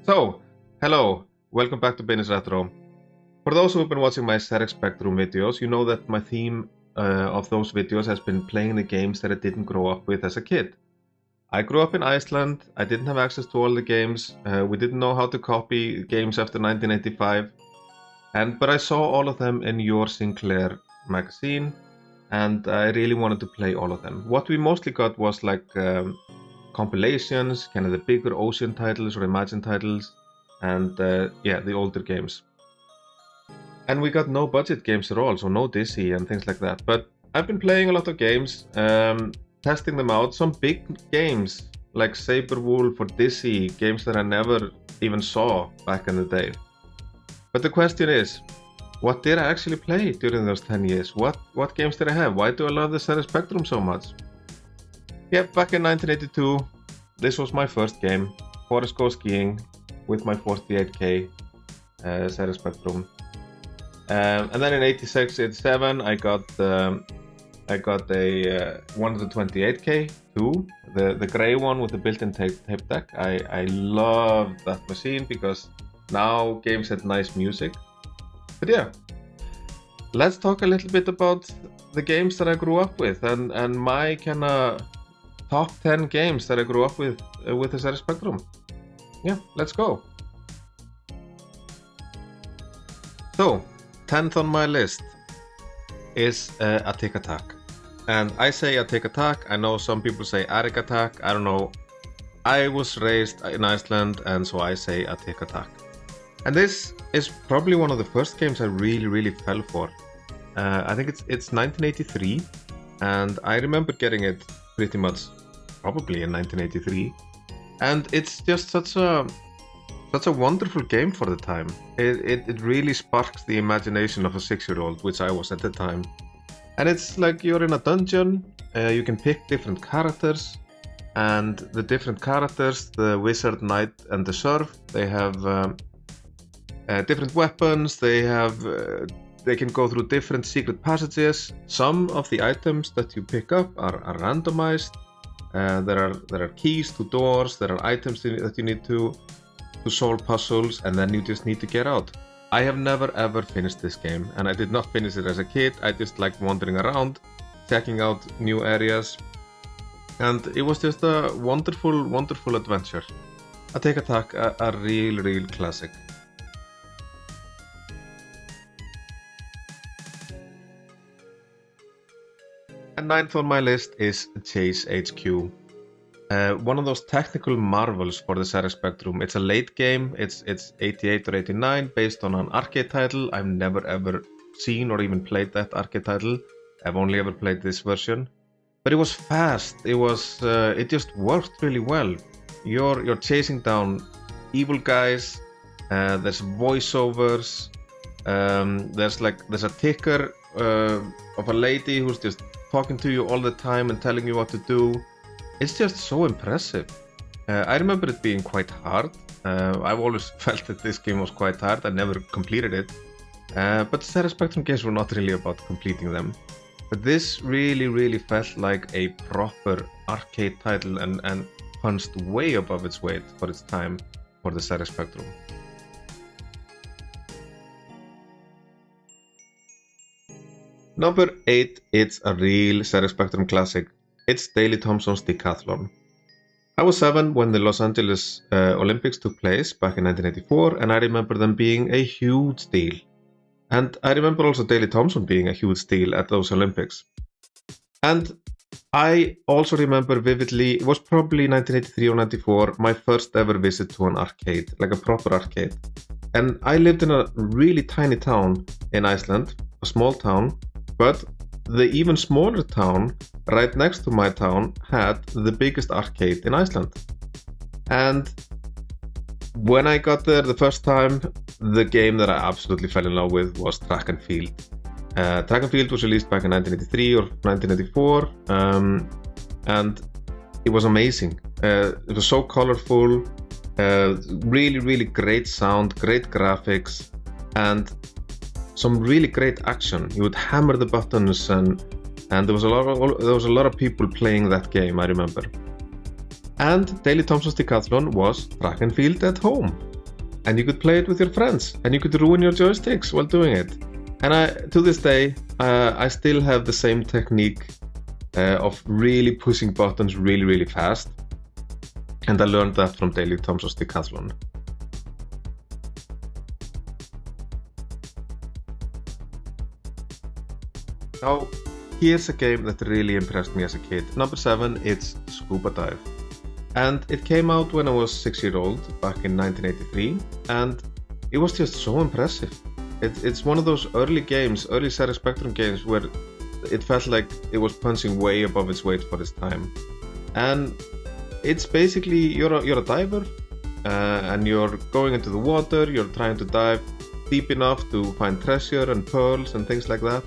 So, hello, welcome back to Binni's Retro. For those who have been watching my ZX Spectrum videos, you know that my theme of those videos has been playing the games that I didn't grow up with as a kid. I grew up in Iceland, I didn't have access to all the games, we didn't know how to copy games after 1985, but I saw all of them in Your Sinclair magazine, and I really wanted to play all of them. What we mostly got was like compilations, kind of the bigger Ocean titles or Imagine titles, and yeah, the older games. And we got no budget games at all, so no Dizzy and things like that. But I've been playing a lot of games, testing them out. Some big games like Saberwolf or Dizzy, games that I never even saw back in the day. But the question is, what did I actually play during those 10 years? What games did I have? Why do I love the ZX Spectrum so much? Yeah, back in 1982, this was my first game, Forest Go Skiing, with my 48K ZX Spectrum. And then in 86, 87, I got a 128K too, the gray one with the built-in tape deck. I love that machine because now games had nice music. But yeah, let's talk a little bit about the games that I grew up with and my kind of top 10 games that I grew up with the ZX Spectrum. Yeah, let's go. So, 10th on my list is a Tick Attack. And I say a Tick Attack, I know some people say Arik Attack, I don't know. I was raised in Iceland and so I say a Tick Attack. And this is probably one of the first games I really fell for. I think it's 1983 and I remember getting it pretty much probably in 1983. And it's just such a wonderful game for the time. It really sparks the imagination of a 6-year-old, which I was at the time. And it's like you're in a dungeon, you can pick different characters, and the different characters, the wizard, knight, and the serf, they have different weapons, they can go through different secret passages. Some of the items that you pick up are randomized. There are keys to doors, there are items that you need to solve puzzles, and then you just need to get out. I have never ever finished this game, and I did not finish it as a kid. I just liked wandering around, checking out new areas, and it was just a wonderful adventure. A Tick Attack, a real classic. And 9th on my list is Chase HQ. One of those technical marvels for the ZX Spectrum. It's a late game, it's 88 or 89, based on an arcade title. I've never ever seen or even played that arcade title. I've only ever played this version. But it was fast, it just worked really well. You're chasing down evil guys, there's voiceovers, there's a ticker of a lady who's just talking to you all the time and telling you what to do. It's just so impressive. I remember it being quite hard. I've always felt that this game was quite hard. I never completed it. But ZX Spectrum games were not really about completing them. But this really felt like a proper arcade title and punched way above its weight for its time for the ZX Spectrum. Number 8, it's a real ZX Spectrum classic. It's Daley Thompson's Decathlon. I was 7 when the Los Angeles Olympics took place back in 1984, and I remember them being a huge deal. And I remember also Daley Thompson being a huge deal at those Olympics. And I also remember vividly, it was probably 1983 or 94, my first ever visit to an arcade, like a proper arcade. And I lived in a really tiny town in Iceland, a small town, but the even smaller town right next to my town had the biggest arcade in Iceland. And when I got there the first time, the game that I absolutely fell in love with was Track and Field. Track and Field was released back in 1983 or 1984, and it was amazing. It was so colorful, really great sound, great graphics, and some really great action. You would hammer the buttons, and there was a lot of people playing that game, I remember. And Daley Thompson's Decathlon was track and field at home. And you could play it with your friends, and you could ruin your joysticks while doing it. And to this day, I still have the same technique of really pushing buttons really, really fast. And I learned that from Daley Thompson's Decathlon. Now, here's a game that really impressed me as a kid. Number 7, it's Scuba Dive. And it came out when I was 6 years old, back in 1983, and it was just so impressive. It's one of those early games, early Sega Spectrum games, where it felt like it was punching way above its weight for its time. And it's basically, you're a diver, and you're going into the water, you're trying to dive deep enough to find treasure and pearls and things like that.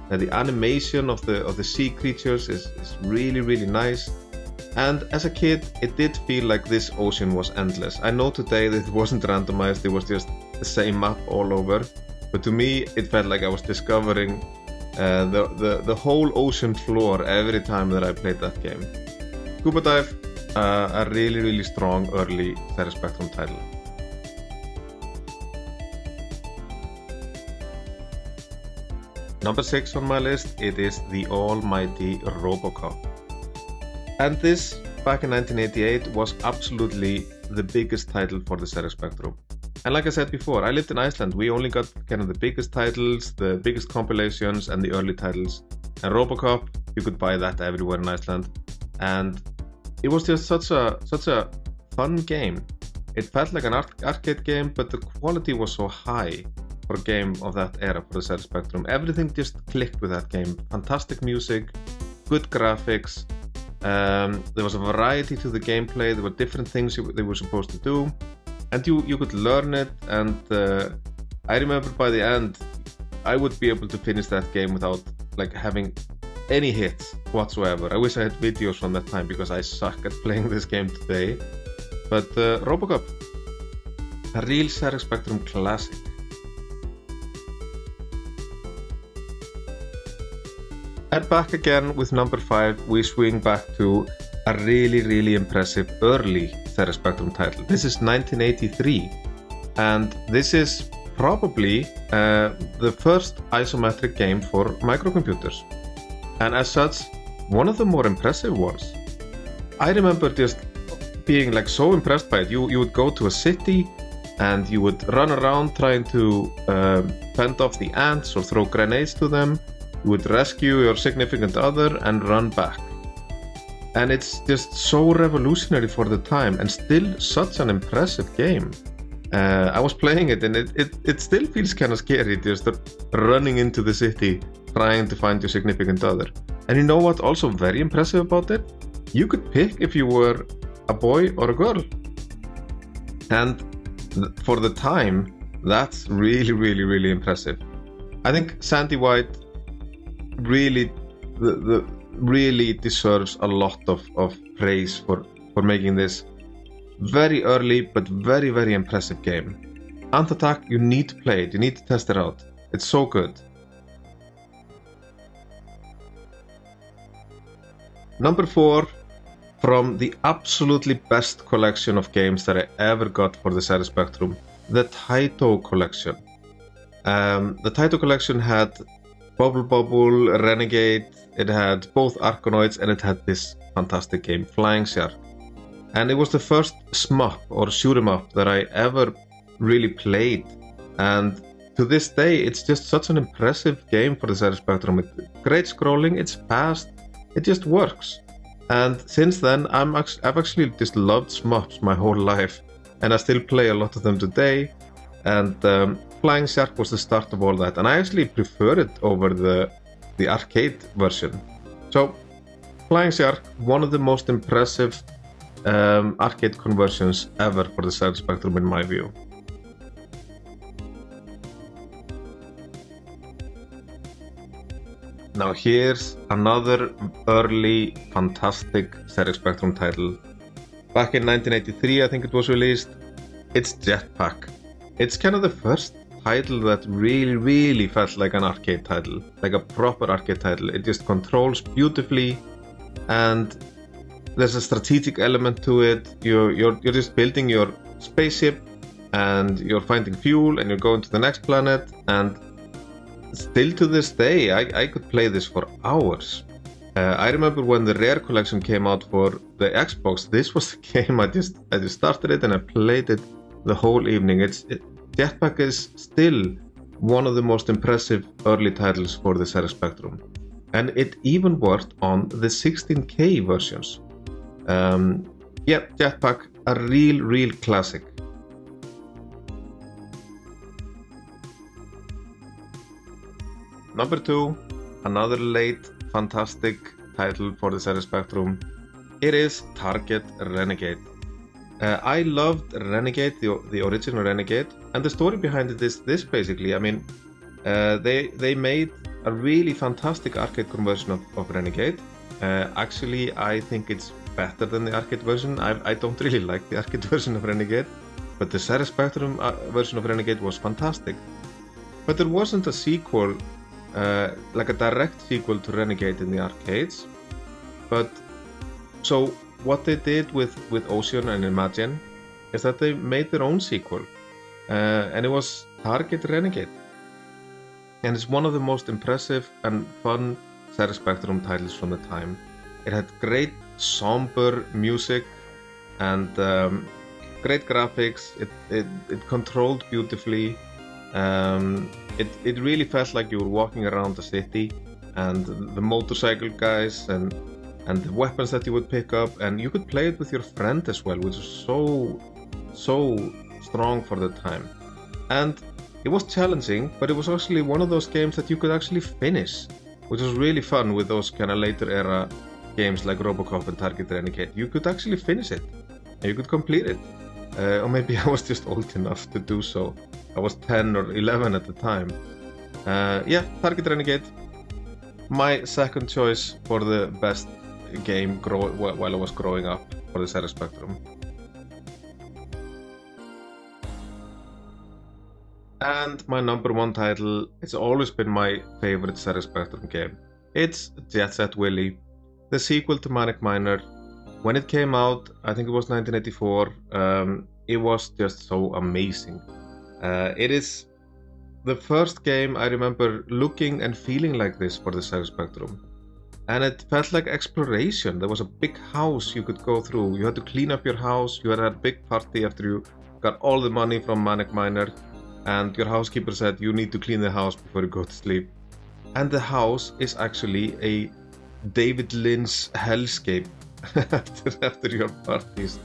The animation of the sea creatures is really, really nice. And as a kid, it did feel like this ocean was endless. I know today that it wasn't randomized, it was just the same map all over. But to me, it felt like I was discovering the whole ocean floor every time that I played that game. Scuba Dive, a really, really strong early Sega Spectrum title. Number 6 on my list, it is the almighty RoboCop. And this, back in 1988, was absolutely the biggest title for the Sega Spectrum. And like I said before, I lived in Iceland. We only got kind of the biggest titles, the biggest compilations, and the early titles. And RoboCop, you could buy that everywhere in Iceland. And it was just such a fun game. It felt like an arcade game, but the quality was so high for a game of that era for the Sega Spectrum. Everything just clicked with that game. Fantastic music, good graphics. There was a variety to the gameplay. There were different things they were supposed to do, and you could learn it. And I remember by the end, I would be able to finish that game without like having any hits whatsoever. I wish I had videos from that time because I suck at playing this game today. But RoboCop, a real Sega Spectrum classic. And back again with number 5, we swing back to a really, really impressive early Sega Spectrum title. This is 1983, and this is probably the first isometric game for microcomputers. And as such, one of the more impressive ones. I remember just being like so impressed by it. You would go to a city and you would run around trying to fend off the ants or throw grenades to them. You would rescue your significant other and run back. And it's just so revolutionary for the time and still such an impressive game. I was playing it and it still feels kind of scary, just running into the city trying to find your significant other. And you know what also very impressive about it? You could pick if you were a boy or a girl. And for the time, that's really, really, really impressive. I think Sandy White really really deserves a lot of praise for making this very early but very, very impressive game. Ant Attack, you need to play it, you need to test it out. It's so good. Number 4, from the absolutely best collection of games that I ever got for the Sega Spectrum, the Taito collection. The Taito collection had Bubble Bobble, Renegade, it had both Arkanoids, and it had this fantastic game, Flying Shark. And it was the first shmup or shoot 'em up that I ever really played. And to this day, it's just such an impressive game for the Sega Spectrum. It's great scrolling, it's fast, it just works. And since then, I've actually just loved shmups my whole life, and I still play a lot of them today. And Flying Shark was the start of all that, and I actually prefer it over the arcade version. So, Flying Shark, one of the most impressive arcade conversions ever for the Sega Spectrum in my view. Now here's another early fantastic Sega Spectrum title. Back in 1983 I think it was released. It's Jetpack. It's kind of the first title that really felt like an arcade title, like a proper arcade title. It just controls beautifully, and there's a strategic element to it. You're just building your spaceship, and you're finding fuel, and you're going to the next planet. And still to this day, I could play this for hours. I remember when the Rare Collection came out for the Xbox. This was the game I just started it and I played it the whole evening. Jetpack is still one of the most impressive early titles for the Sega Spectrum, and it even worked on the 16K versions. Yeah, Jetpack, a real classic. Number 2, another late fantastic title for the Sega Spectrum. It is Target Renegade. I loved Renegade, the original Renegade, and the story behind it is this basically. I mean, they made a really fantastic arcade conversion of Renegade. Actually, I think it's better than the arcade version. I don't really like the arcade version of Renegade, but the Sega Spectrum version of Renegade was fantastic. But there wasn't a sequel, like a direct sequel to Renegade in the arcades. But so what they did with Ocean and Imagine is that they made their own sequel, and it was Target Renegade. And it's one of the most impressive and fun Sega Spectrum titles from the time. It had great somber music and great graphics. It controlled beautifully. It really felt like you were walking around the city, and the motorcycle guys and the weapons that you would pick up, and you could play it with your friend as well, which was so strong for the time. And it was challenging, but it was actually one of those games that you could actually finish, which was really fun with those kind of later era games like Robocop and Target Renegade. You could actually finish it, and you could complete it. Or maybe I was just old enough to do so. I was 10 or 11 at the time. Yeah, Target Renegade. My second choice for the best game while I was growing up for the Sega Spectrum. And my number 1 title, it's always been my favorite Sega Spectrum game. It's Jet Set Willy, the sequel to Manic Miner. When it came out, I think it was 1984, it was just so amazing. It is the first game I remember looking and feeling like this for the Sega Spectrum. And it felt like exploration. There was a big house you could go through. You had to clean up your house. You had a big party after you got all the money from Manic Miner. And your housekeeper said you need to clean the house before you go to sleep. And the house is actually a David Lynch hellscape after your parties,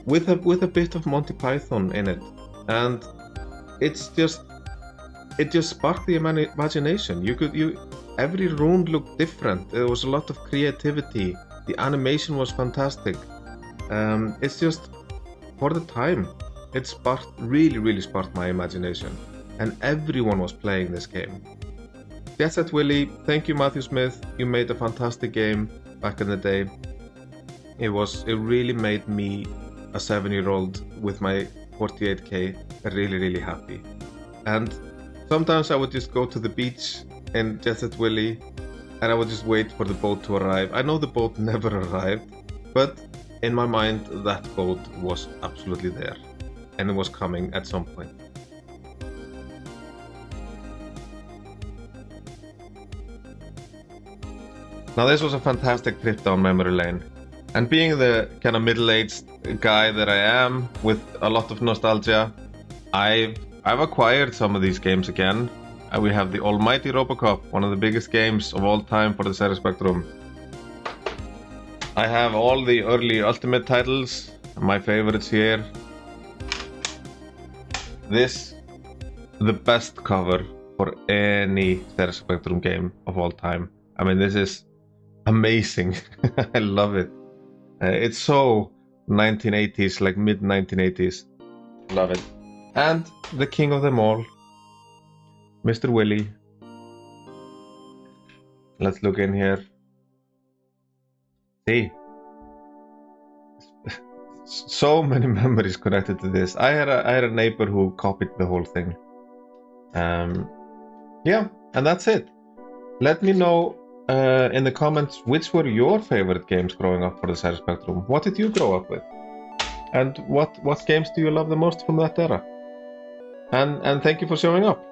with a bit of Monty Python in it, and it just sparked the imagination. Every room looked different. There was a lot of creativity. The animation was fantastic. It's just, for the time, it really sparked my imagination, and everyone was playing this game. Jet Set Willy, thank you Matthew Smith. You made a fantastic game back in the day. It really made me, a 7-year-old with my 48K, really happy. And sometimes I would just go to the beach in Jet Set Willy, and I would just wait for the boat to arrive. I know the boat never arrived, but in my mind that boat was absolutely there, and it was coming at some point. Now this was a fantastic trip down memory lane, and being the kind of middle-aged guy that I am with a lot of nostalgia, I've acquired some of these games again. We have the almighty Robocop, one of the biggest games of all time for the Sega Spectrum. I have all the early Ultimate titles, my favorites here. This, the best cover for any Sega Spectrum game of all time. I mean, this is amazing. I love it. It's so 1980s, like mid 1980s. Love it. And the king of them all, Mr. Willy. Let's look in here. See, so many memories connected to this. I had a neighbor who copied the whole thing. Yeah, and that's it. Let me know in the comments which were your favorite games growing up for the Side Spectrum. What did you grow up with? And what games do you love the most from that era? And thank you for showing up.